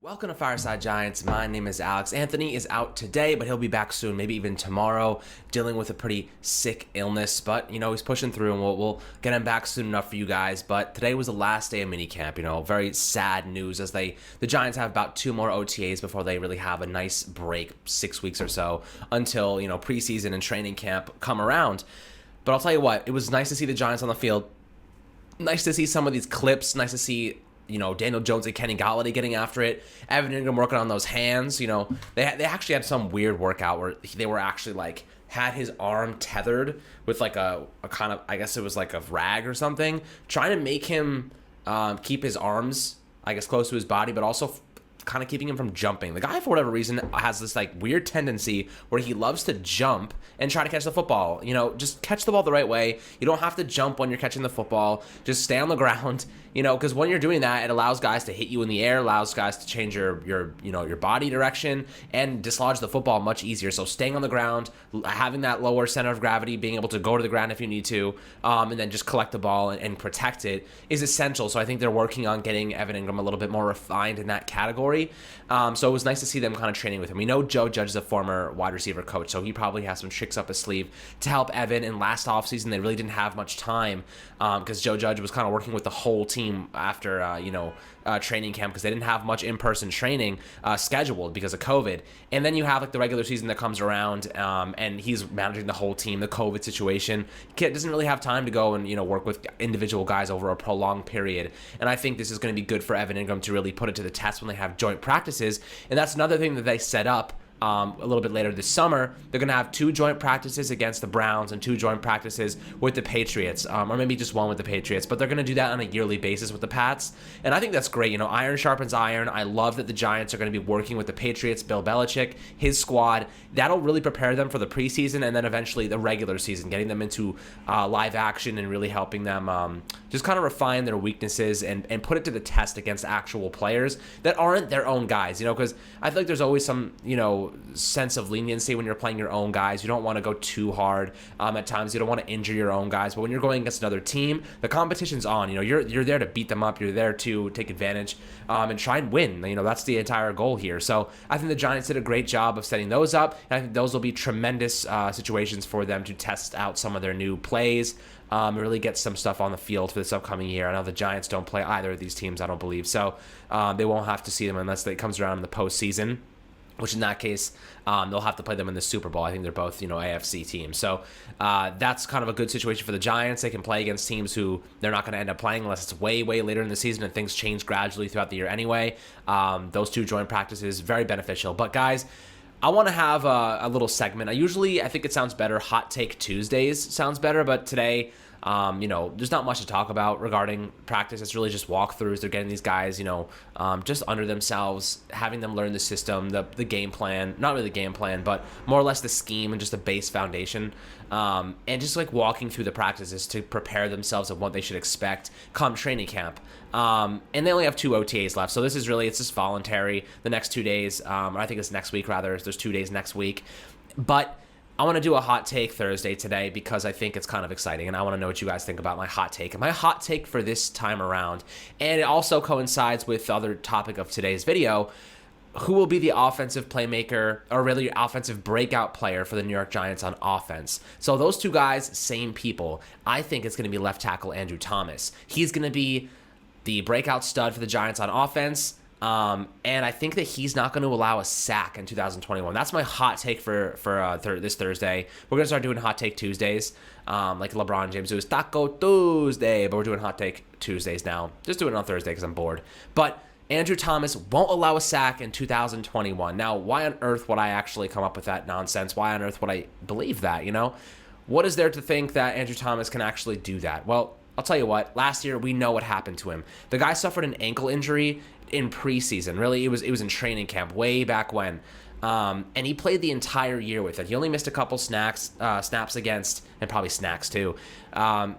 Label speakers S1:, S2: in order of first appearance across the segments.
S1: Welcome to Fireside Giants. My name is Alex. Anthony is out today, but he'll be back soon, maybe even tomorrow, dealing with a pretty sick illness. But, he's pushing through, and we'll get him back soon enough for you guys. But today was the last day of minicamp. Very sad news as the Giants have about 2 more OTAs before they really have a nice break, 6 weeks or so, until, preseason and training camp come around. But I'll tell you what, it was nice to see the Giants on the field. Nice to see some of these clips. Nice to see Daniel Jones and Kenny Golladay getting after it. Evan Ingram working on those hands. They actually had some weird workout where they were actually had his arm tethered with a kind of, I guess it was like a rag or something, trying to make him keep his arms, I guess, close to his body, but also kind of keeping him from jumping. The guy, for whatever reason, has this weird tendency where he loves to jump and try to catch the football. Just catch the ball the right way. You don't have to jump when you're catching the football. Just stay on the ground. Because when you're doing that, it allows guys to hit you in the air, allows guys to change your body direction and dislodge the football much easier. So staying on the ground, having that lower center of gravity, being able to go to the ground if you need to, and then just collect the ball and protect it is essential. So I think they're working on getting Evan Ingram a little bit more refined in that category. So it was nice to see them kind of training with him. We know Joe Judge is a former wide receiver coach, so he probably has some tricks up his sleeve to help Evan. And last offseason, they really didn't have much time because Joe Judge was kind of working with the whole team after training camp because they didn't have much in-person training scheduled because of COVID. And then you have the regular season that comes around and he's managing the whole team, the COVID situation. He doesn't really have time to go and work with individual guys over a prolonged period. And I think this is going to be good for Evan Ingram to really put it to the test when they have joint practices. And that's another thing that they set up a little bit later this summer. They're going to have 2 joint practices against the Browns and 2 joint practices with the Patriots, or maybe just 1 with the Patriots, but they're going to do that on a yearly basis with the Pats, and I think that's great. Iron sharpens iron. I love that the Giants are going to be working with the Patriots, Bill Belichick, his squad. That'll really prepare them for the preseason and then eventually the regular season, getting them into live action and really helping them just kind of refine their weaknesses and put it to the test against actual players that aren't their own guys, because I feel like there's always some, sense of leniency when you're playing your own guys. You don't want to go too hard at times. You don't want to injure your own guys. But when you're going against another team, the competition's on. You're there to beat them up. You're there to take advantage and try and win. That's the entire goal here. So I think the Giants did a great job of setting those up. And I think those will be tremendous situations for them to test out some of their new plays. Really get some stuff on the field for this upcoming year. I know the Giants don't play either of these teams, I don't believe. So they won't have to see them unless it comes around in the postseason, which in that case, they'll have to play them in the Super Bowl. I think they're both, AFC teams. So that's kind of a good situation for the Giants. They can play against teams who they're not going to end up playing unless it's way, way later in the season and things change gradually throughout the year anyway. Those 2 joint practices, very beneficial. But guys, I want to have a little segment. I think it sounds better. Hot Take Tuesdays sounds better, but today, there's not much to talk about regarding practice. It's really just walkthroughs. They're getting these guys, just under themselves, having them learn the system, the game plan, not really the game plan, but more or less the scheme and just the base foundation. And just walking through the practices to prepare themselves of what they should expect come training camp. And they only have 2 OTAs left. So this is really, it's just voluntary the next 2 days. I think it's next week rather. There's 2 days next week. But I want to do a hot take Thursday today because I think it's kind of exciting, and I want to know what you guys think about my hot take. And my hot take for this time around, and it also coincides with the other topic of today's video, who will be the offensive playmaker, or really offensive breakout player for the New York Giants on offense. So those 2 guys, same people. I think it's going to be left tackle Andrew Thomas. He's going to be the breakout stud for the Giants on offense. And I think that he's not going to allow a sack in 2021. That's my hot take for this Thursday. We're going to start doing Hot Take Tuesdays, like LeBron James does Taco Tuesday, but we're doing Hot Take Tuesdays now. Just doing it on Thursday because I'm bored. But Andrew Thomas won't allow a sack in 2021. Now, why on earth would I actually come up with that nonsense? Why on earth would I believe that, What is there to think that Andrew Thomas can actually do that? Well, I'll tell you what, last year we know what happened to him. The guy suffered an ankle injury in preseason. Really, it was in training camp way back when. And he played the entire year with it. He only missed a couple snaps against, and probably snacks too.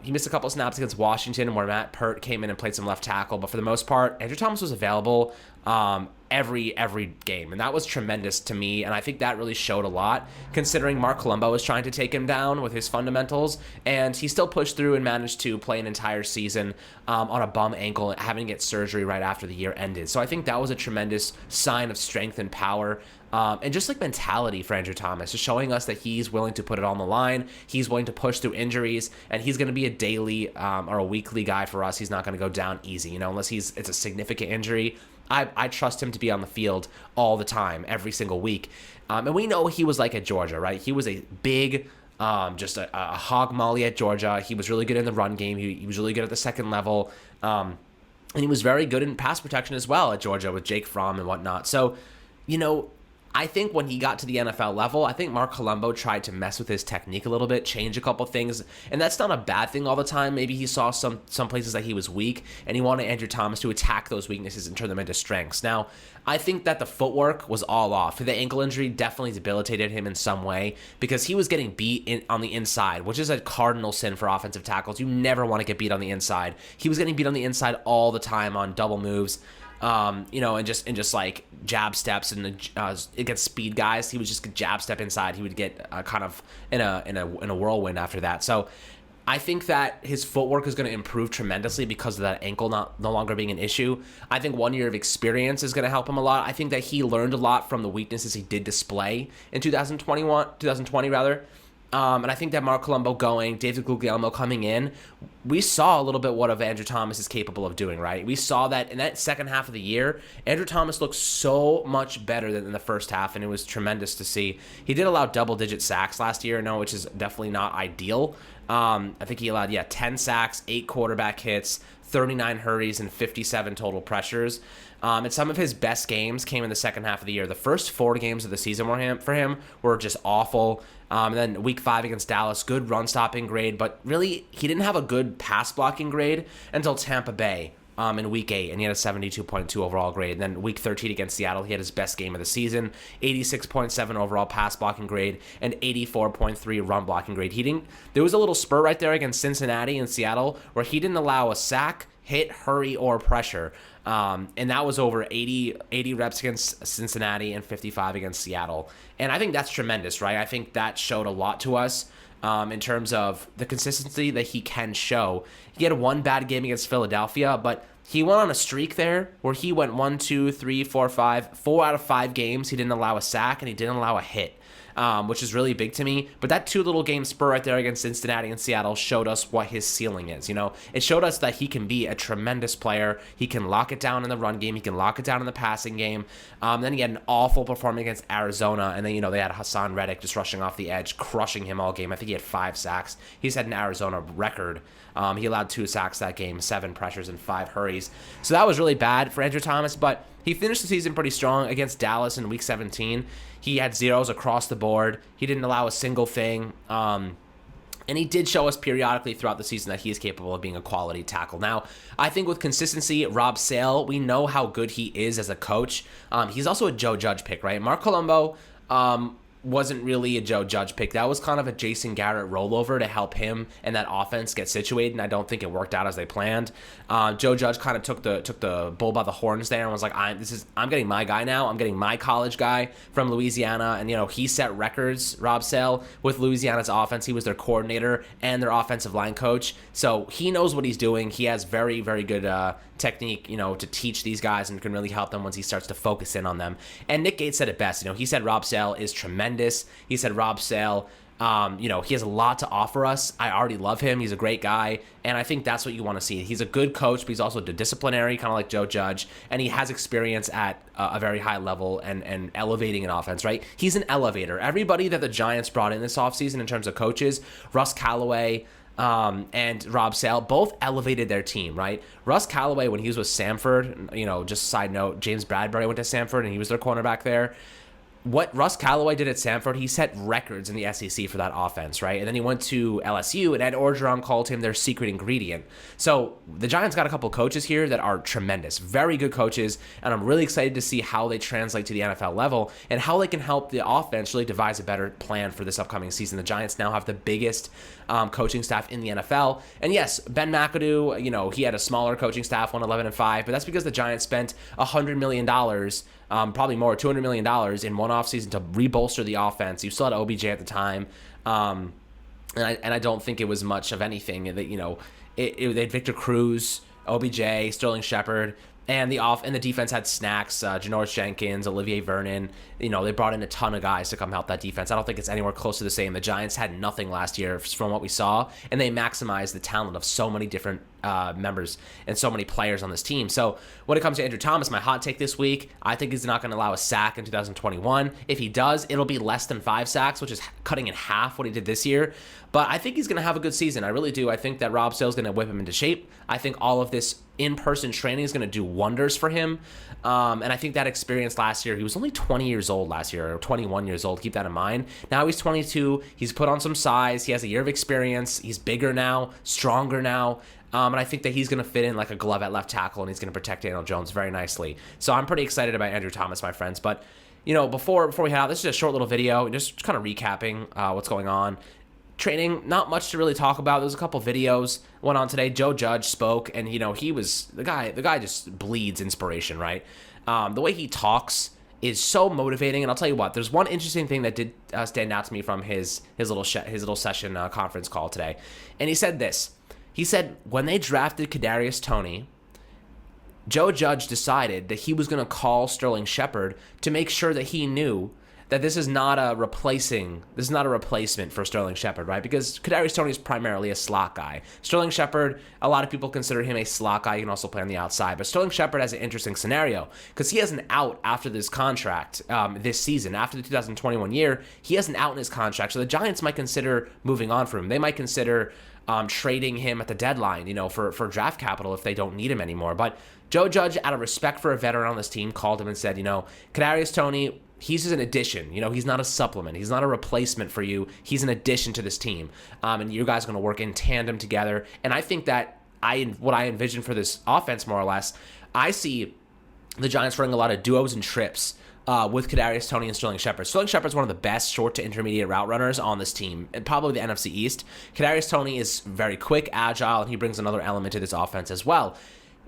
S1: He missed a couple snaps against Washington where Matt Pert came in and played some left tackle. But for the most part, Andrew Thomas was available every game, and that was tremendous to me. And I think that really showed a lot, considering Mark Colombo was trying to take him down with his fundamentals, and he still pushed through and managed to play an entire season on a bum ankle, having to get surgery right after the year ended. So I think that was a tremendous sign of strength and power. And just like mentality for Andrew Thomas, just showing us that he's willing to put it on the line, he's willing to push through injuries, and he's going to be a daily or a weekly guy for us. He's not going to go down easy, unless it's a significant injury. I trust him to be on the field all the time, every single week. And we know he was like at Georgia, right? He was a big, just a hog molly at Georgia. He was really good in the run game. He was really good at the second level. And he was very good in pass protection as well at Georgia with Jake Fromm and whatnot. So, I think when he got to the NFL level, I think Mark Colombo tried to mess with his technique a little bit, change a couple things, and that's not a bad thing all the time. Maybe he saw some places that he was weak, and he wanted Andrew Thomas to attack those weaknesses and turn them into strengths. Now, I think that the footwork was all off. The ankle injury definitely debilitated him in some way because he was getting beat on the inside, which is a cardinal sin for offensive tackles. You never want to get beat on the inside. He was getting beat on the inside all the time on double moves. And just like jab steps and against speed guys, he would just jab step inside. He would get kind of in a whirlwind after that. So I think that his footwork is going to improve tremendously because of that ankle no longer being an issue. I think 1 year of experience is going to help him a lot. I think that he learned a lot from the weaknesses he did display in 2020 rather. And I think that Mark Colombo going, David Guglielmo coming in, we saw a little bit what Andrew Thomas is capable of doing, right? We saw that in that second half of the year, Andrew Thomas looked so much better than in the first half, and it was tremendous to see. He did allow double-digit sacks last year, which is definitely not ideal. I think he allowed, 10 sacks, 8 quarterback hits, 39 hurries, and 57 total pressures. And some of his best games came in the second half of the year. The first 4 games of the season for him were just awful. And then week 5 against Dallas, good run stopping grade, but really he didn't have a good pass blocking grade until Tampa Bay in week 8, and he had a 72.2 overall grade. And then week 13 against Seattle, he had his best game of the season, 86.7 overall pass blocking grade, and 84.3 run blocking grade. There was a little spur right there against Cincinnati and Seattle where he didn't allow a sack, hit, hurry, or pressure. And that was over 80 reps against Cincinnati and 55 against Seattle. And I think that's tremendous, right? I think that showed a lot to us in terms of the consistency that he can show. He had one bad game against Philadelphia, but he went on a streak there where he went 4 out of 5 games. He didn't allow a sack and he didn't allow a hit. Which is really big to me. But that 2 little game spur right there against Cincinnati and Seattle showed us what his ceiling is. It showed us that he can be a tremendous player. He can lock it down in the run game. He can lock it down in the passing game. Then he had an awful performance against Arizona. And then, they had Hassan Reddick just rushing off the edge, crushing him all game. I think he had 5 sacks. He's had an Arizona record. He allowed 2 sacks that game, 7 pressures, and 5 hurries. So that was really bad for Andrew Thomas, but he finished the season pretty strong against Dallas in Week 17. He had zeros across the board. He didn't allow a single thing. And he did show us periodically throughout the season that he is capable of being a quality tackle. Now, I think with consistency, Rob Sale, we know how good he is as a coach. He's also a Joe Judge pick, right? Mark Colombo wasn't really a Joe Judge pick. That was kind of a Jason Garrett rollover to help him and that offense get situated, and I don't think it worked out as they planned. Joe Judge kind of took the bull by the horns there and was like, I'm getting my guy now. I'm getting my college guy from Louisiana, and he set records, Rob Sale, with Louisiana's offense. He was their coordinator and their offensive line coach, so he knows what he's doing. He has very, very good technique, to teach these guys and can really help them once he starts to focus in on them. And Nick Gates said it best. He said Rob Sale is tremendous. He said Rob Sale, he has a lot to offer us. I already love him. He's a great guy, and I think that's what you want to see. He's a good coach, but he's also disciplinary, kind of like Joe Judge, and he has experience at a very high level and elevating an offense, right? He's an elevator. Everybody that the Giants brought in this offseason in terms of coaches, Russ Callaway, and Rob Sale both elevated their team, right? Russ Callaway, when he was with Samford, just side note, James Bradbury went to Samford and he was their cornerback there. what Russ Callaway did at Samford, he set records in the SEC for that offense, right? And then he went to LSU, and Ed Orgeron called him their secret ingredient. So the Giants got a couple coaches here that are tremendous, very good coaches, and I'm really excited to see how they translate to the NFL level and how they can help the offense really devise a better plan for this upcoming season. The Giants now have the biggest coaching staff in the NFL. And yes, Ben McAdoo, he had a smaller coaching staff, 11-5, but that's because the Giants spent $100 million, probably more, $200 million in one offseason to rebolster the offense. You still had OBJ at the time. And I don't think it was much of anything. That they had Victor Cruz, OBJ, Sterling Shepard, and the defense had snacks, Janoris Jenkins, Olivier Vernon. They brought in a ton of guys to come help that defense. I don't think it's anywhere close to the same. The Giants had nothing last year from what we saw, and they maximized the talent of so many different members and so many players on this team. So when it comes to Andrew Thomas, my hot take this week, I think he's not going to allow a sack in 2021. If he does, it'll be less than 5 sacks, which is cutting in half what he did this year. But I think he's going to have a good season. I really do. I think that Rob Sale's going to whip him into shape. I think all of this in-person training is going to do wonders for him. And I think that experience last year, he was only 20 years old last year, or 21 years old. Keep that in mind. Now he's 22. He's put on some size. He has a year of experience. He's bigger now, stronger now. And I think that he's going to fit in like a glove at left tackle, and he's going to protect Daniel Jones very nicely. So I'm pretty excited about Andrew Thomas, my friends. But, before we head out, this is a short little video, just kind of recapping what's going on. Training, not much to really talk about. There's a couple videos went on today. Joe Judge spoke, and he was the guy just bleeds inspiration, right? The way he talks is so motivating, and I'll tell you what, there's one interesting thing that did stand out to me from his little session conference call today, and he said this. He said when they drafted Kadarius Toney, Joe Judge decided that he was going to call Sterling Shepard to make sure that he knew that this is not a replacement for Sterling Shepard, right? Because Kadarius Toney is primarily a slot guy. Sterling Shepard, a lot of people consider him a slot guy. He can also play on the outside. But Sterling Shepard has an interesting scenario because he has an out after this contract this season. After the 2021 year, he has an out in his contract. So the Giants might consider moving on from him. They might consider trading him at the deadline, for draft capital if they don't need him anymore. But Joe Judge, out of respect for a veteran on this team, called him and said, Kadarius Toney, he's just an addition. He's not a supplement. He's not a replacement for you. He's an addition to this team. And you guys are going to work in tandem together. And I think that what I envision for this offense, more or less, I see the Giants running a lot of duos and trips with Kadarius Toney and Sterling Shepard. Sterling Shepard's one of the best short to intermediate route runners on this team, and probably the NFC East. Kadarius Toney is very quick, agile, and he brings another element to this offense as well.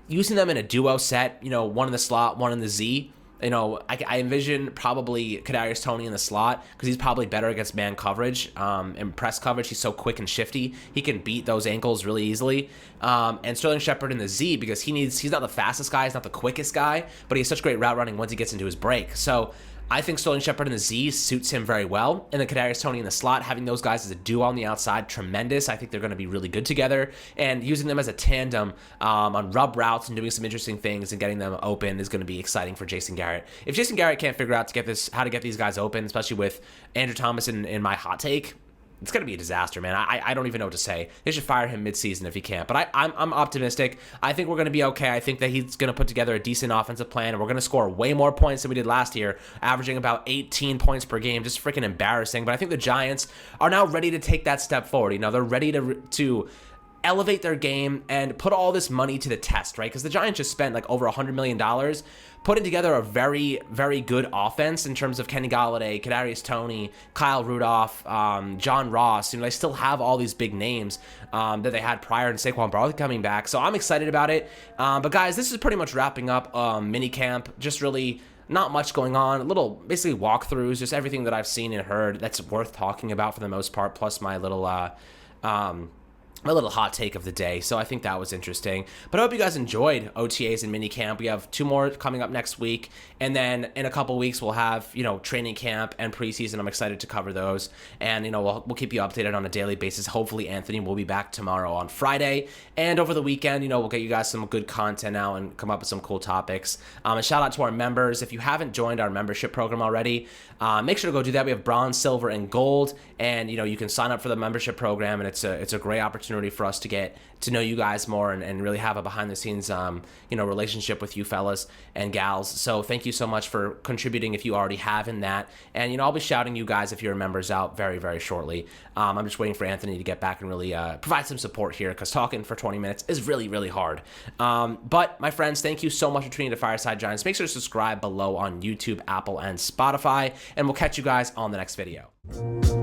S1: Using them in a duo set, one in the slot, one in the Z, I envision probably Kadarius Toney in the slot because he's probably better against man coverage and press coverage. He's so quick and shifty. He can beat those ankles really easily. And Sterling Shepard in the Z because he's not the fastest guy, he's not the quickest guy, but he has such great route running once he gets into his break. So I think Sterling Shepard in the Z suits him very well. And then Kadarius Toney in the slot, having those guys as a duo on the outside, tremendous. I think they're going to be really good together. And using them as a tandem on rub routes and doing some interesting things and getting them open is going to be exciting for Jason Garrett. If Jason Garrett can't figure out how to get these guys open, especially with Andrew Thomas in my hot take, it's going to be a disaster, man. I don't even know what to say. They should fire him midseason if he can't. But I'm optimistic. I think we're going to be okay. I think that he's going to put together a decent offensive plan, and we're going to score way more points than we did last year, averaging about 18 points per game. Just freaking embarrassing. But I think the Giants are now ready to take that step forward. They're ready to elevate their game and put all this money to the test, right? Because the Giants just spent like over $100 million putting together a very, very good offense in terms of Kenny Golladay, Kadarius Toney, Kyle Rudolph, John Ross. They still have all these big names that they had prior, and Saquon Barkley coming back. So I'm excited about it. But guys, this is pretty much wrapping up minicamp. Just really not much going on. Little basically walkthroughs, just everything that I've seen and heard that's worth talking about for the most part, plus my little hot take of the day. So I think that was interesting. But I hope you guys enjoyed OTAs and minicamp. We have 2 more coming up next week. And then in a couple weeks, we'll have, training camp and preseason. I'm excited to cover those. And, we'll keep you updated on a daily basis. Hopefully, Anthony will be back tomorrow on Friday. And over the weekend, we'll get you guys some good content now and come up with some cool topics. A shout out to our members. If you haven't joined our membership program already, make sure to go do that. We have bronze, silver, and gold. And, you can sign up for the membership program. And it's a great opportunity opportunity for us to get to know you guys more and really have a behind the scenes, relationship with you fellas and gals. So thank you so much for contributing if you already have in that. And, I'll be shouting you guys if you're members out very, very shortly. I'm just waiting for Anthony to get back and really provide some support here, because talking for 20 minutes is really, really hard. But my friends, thank you so much for tuning into Fireside Giants. Make sure to subscribe below on YouTube, Apple, and Spotify, and we'll catch you guys on the next video.